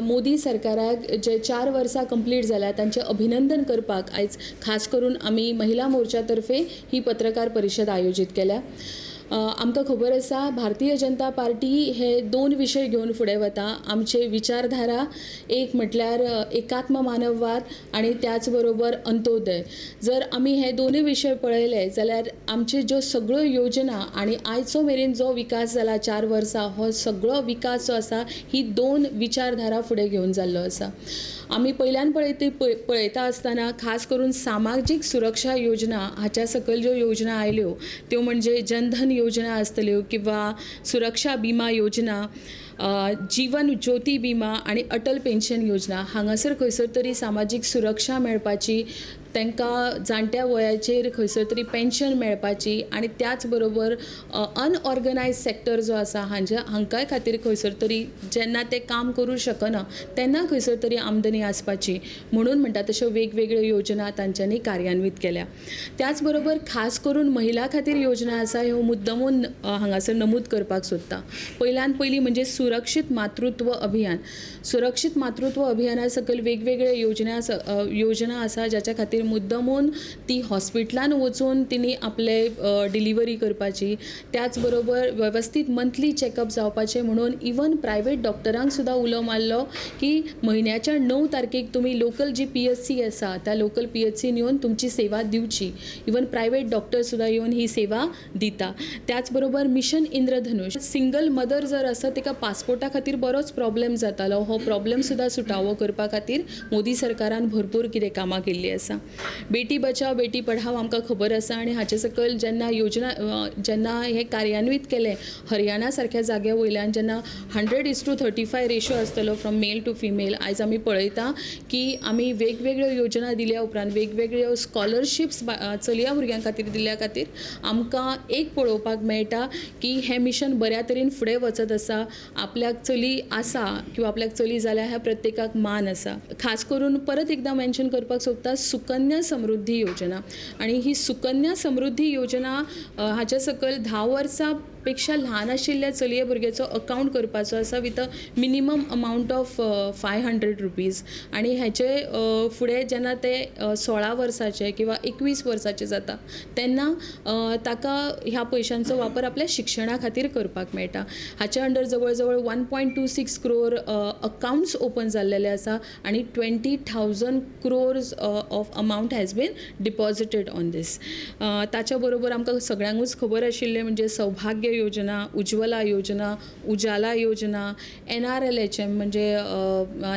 मोदी सरकाराक जे 4 वर्सां कंप्लीट जाल्या तांचे अभिनंदन करपाक आयज खास करून आमी महिला मोर्चातर्फे ही पत्रकार परिशद आयोजीत केल्या। आमकां खबर आसा भारतीय जनता पार्टी हे 2 विशय घेवन फुडें वता। आमचे विचारधारा एक म्हटल्यार एकात्म मानववाद आणि त्याच बरोबर अंत्योदय। जर आमी हे दोनूय विशय पळयले जाल्यार आमचे ज्यो सगळ्यो योजना आणि आयचो मेरेन जो विकास जाला 4 वर्सां हो सगळो विकास जो आसा ही 2 विचारधारा फुडें घेवन जाल्लो आसा। आमी पयल्यान पळयता आसतना खास करून सामाजीक सुरक्षा योजना हाच्या सकयल ज्यो योजना आयल्यो त्यो म्हणजे जनधन योजना आसतल्यो किंवा सुरक्षा बिमा योजना, जीवन ज्योती बिमा आणि अटल पेन्शन योजना हांगासर खंयसर तरी सामाजीक सुरक्षा मेळपाची, तांकां जाणट्या वयाचेर खंयसर तरी पेन्शन मेळपाची आणि त्याच बरोबर अनऑर्गनायज सेक्टर जो आसा हांकाय खातीर खंयसर तरी जेन्ना ते काम करूं शकना तेन्ना खंयसर तरी आमदनी आसपाची म्हणून म्हणटा तश्यो वेगवेगळ्यो योजना तांच्यांनी कार्यान्वीत केल्या। त्याच बरोबर खास करून महिला खातीर योजना आसा ह्यो मुद्दमून हांगासर नमूद करपाक सोदता। पयल्यान पयली म्हणजे सुरक्षित मातृत्व अभियान। सुरक्षित मातृत्व अभियाना सकयल वेगवेगळे योजना आसा जाच्या खातीर मुद्दमून ती हॉस्पिटलान वचून तिणी आपले डिलिव्हरी करपाची, त्याच बरोबर व्यवस्थित मंथली चेकअप जावपाचे म्हणून इवन प्रायवेट डॉक्टरांक सुद्धा उलो मारलो की म्हयन्याच्या 9 तारखेक तुम्ही लोकल जी PHC आसा त्या लोकल PHCन येवन तुमची सेवा दिवची। इवन प्रायवेट डॉक्टर सुद्धा येवन ही सेवा दिता। त्याच बरोबर मिशन इंद्रधनुष, सिंगल मदर जर आसा तिका पासपोर्टा खातीर बरोच प्रॉब्लेम जातालो, हो प्रॉब्लेम सुद्धा सुटावो करपा खातीर मोदी सरकारान भरपूर कितें कामां केल्ली आसा। बेटी बचाव बेटी पढाव आमकां खबर आसा आणि हाचे सकयल जेन्ना हे कार्यान्वीत केले हरियाणा सारख्या जाग्या वयल्यान जेन्ना 100:35 रेशो आसतलो फ्रॉम मेल टू फिमेल, आयज आमी पळयता की आमी वेगवेगळ्यो योजना दिल्या उपरांत वेगवेगळ्यो स्कॉलरशिप्स चलया भुरग्यां खातीर दिल्या खातीर आमकां एक पळोवपाक मेळटा की हे मिशन बऱ्या तरेन फुडें वचत आसा। आपल्याक चली आसा किंवा आपल्याक चली जाल्या ह्या प्रत्येकाक मान आसा। खास करून परत एकदा मेन्शन करपाक सोदता सुकन्या समृद्धी योजना, आणि ही सुकन्या समृद्धी योजना हाच्या सकयल 10 वर्सां पेक्षा ल्हान आशिल्ल्या चलये भुरग्याचो अकाउंट करपाचो आसा with a minimum amount of 500 rupees, आणि हेचे फुडें जेन्ना ते 16 वर्साचे किंवा 21 वर्साचे जाता तेन्ना ताका ह्या पयशांचो वापर आपल्या शिक्षणा खातीर करपाक मेळटा। हाच्या अंडर जवळ जवळ 1.26 crore अकाउंट्स ओपन जाल्लेले आसा आणि 20,000 crores of amount has been deposited on this. ताच्या बरोबर आमकां सगळ्यांकूच खबर आशिल्लें म्हणजे सौभाग्य योजना, उज्ज्वला योजना, उजाला योजना, NRLHM म्हणजे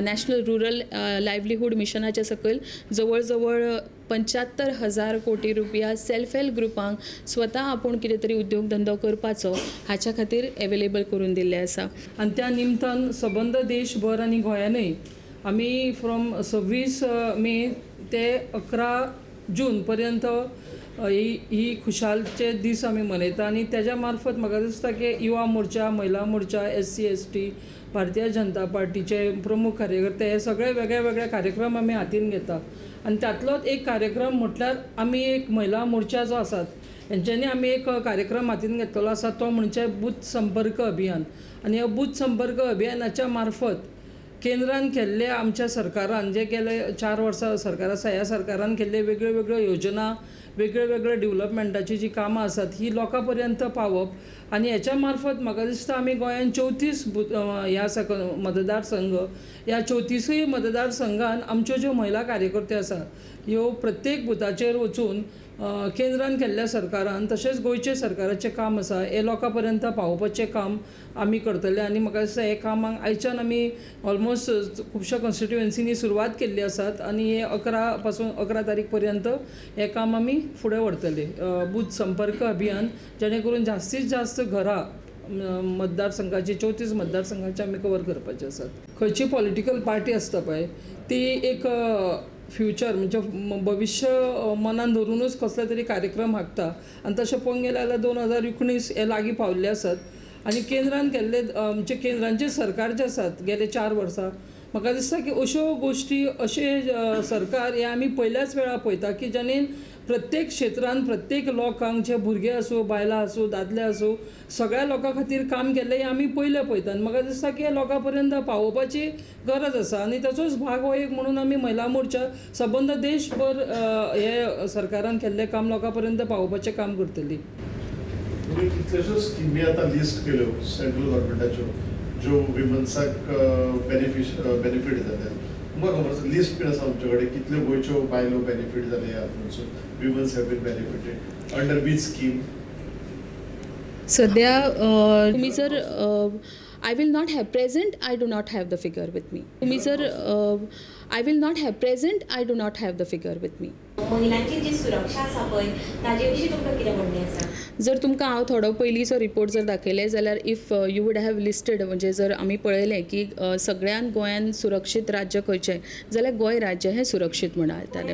नॅशनल रुरल लायव्हलीहूड मिशनाच्या सकयल जवळ जवळ 75,000 कोटी रुपया सेल्फ हेल्प ग्रुपांक स्वता आपूण कितें तरी उद्योगधंदो करपाचो हाच्या खातीर अवेलेबल करून दिल्ले आसा। आणि त्या निमतान सबंद देशभर आणि गोंयानूय आमी फ्रॉम 26 मे ते 11 जून पर्यंत ही खुशालचे दीस आमी मनयता आणि त्याच्या मार्फत म्हाका दिसता की युवा मोर्चा, महिला मोर्चा, SC ST, भारतीय जनता पार्टीचे प्रमुख कार्यकर्ते हे सगळे वेगळे वेगळे कार्यक्रम आमी हातीन घेता। आणि त्यातलोच एक कार्यक्रम म्हटल्यार आमी एक महिला मोर्चा जो आसात हेंच्यांनी आमी एक कार्यक्रम हातीन घेतलेलो आसा तो म्हणजे बूथ संपर्क अभियान। आणि ह्या बूथ संपर्क अभियानाच्या मार्फत केंद्रान केल्ले आमच्या सरकारान जे गेले 4 वर्सां सरकार आसा ह्या सरकारान केल्ले वेगळ्यो वेगळ्यो योजना, वेगळे वेगळे डेव्हलपमेंटाची जी कामां आसात ही लोकां पर्यंत पावप। आणि हेच्या मार्फत म्हाका दिसता आमी गोंयान 34 ह्या मतदारसंघ, ह्या 34 मतदारसंघान आमच्यो ज्यो महिला कार्यकर्त्यो आसा ह्यो प्रत्येक बुथाचेर वचून केंद्रान केल्ल्या सरकारान तशेंच गोंयचे सरकाराचें काम आसा हे लोकां पर्यंत पावोवपाचें काम आमी करतले। आणि म्हाका दिसता हे कामाक आयच्यान आमी ऑलमोस्ट खुबश्या कॉन्स्टिट्युएन्सीनी सुरवात केल्ली आसात आणि हे 11 तारीख पर्यंत हे काम आमी फुडें व्हरतले। बूथ संपर्क अभियान जेणे करून जास्तीत जास्त घरां मतदारसंघाची 34 मतदारसंघाचे आमी कवर करपाचे आसात। खंयची पॉलिटिकल पार्टी आसता पळय ती एक फ्युचर म्हणजे भविष्य मनान धरूनच कसले तरी कार्यक्रम हाडटा आणि तशें पळोवंक गेलें जाल्यार 2019 हे लागीं पावल्ले आसात। आणि केंद्रान केल्ले म्हणजे केंद्रांचे सरकार जे आसात गेले 4 वर्सां म्हाका दिसता की अश्यो गोष्टी अशे सरकार हे आमी पयल्याच वेळा पळयता की जेणे प्रत्येक क्षेत्रांत प्रत्येक लोकांक जे भुरगे आसूं बायलां आसूं दादले आसूं सगळ्या लोकां खातीर काम केल्लें हें आमी पयलें पळयतात आनी म्हाका दिसता की हें लोकां पर्यंत पावोवपाची गरज आसा आनी ताचोच भाग हो एक म्हणून आमी महिला मोर्चा सबंद देशभर हे सरकारान केल्लें काम लोकां पर्यंत पावोवपाचें काम करतली. तुम्ही कितल्योश्यो स्किमी आतां लिस्ट केल्यो सेंट्रल गव्हर्मेंटाच्यो ज्यो विमन्साक बेनिफीट जातात. तुमकां खबर आसा लिस्ट बीन आसा आमचे कडेन कितल्यो गोंयच्यो बायलो बेनिफीट जाले हातूंतसून womens have been benefited under which scheme. सध्या तुम्ही जर I will not have present I do not have the figure with me. तुम्ही जर I will not have present I do not have the figure with me. महिलांची जी सुरक्षा आसा पळय ताजे विशीं तुमकां कितें म्हणणें आसा? जर तुमकां हांव थोडो पयलींचो रिपोर्ट जर दाखयले जाल्यार if you would have listed म्हणजे जर आमी पळयलें की सगळ्यान गोंयान सुरक्षीत राज्य खंयचें जाल्यार गोंय राज्य हें सुरक्षीत म्हणून येतालें.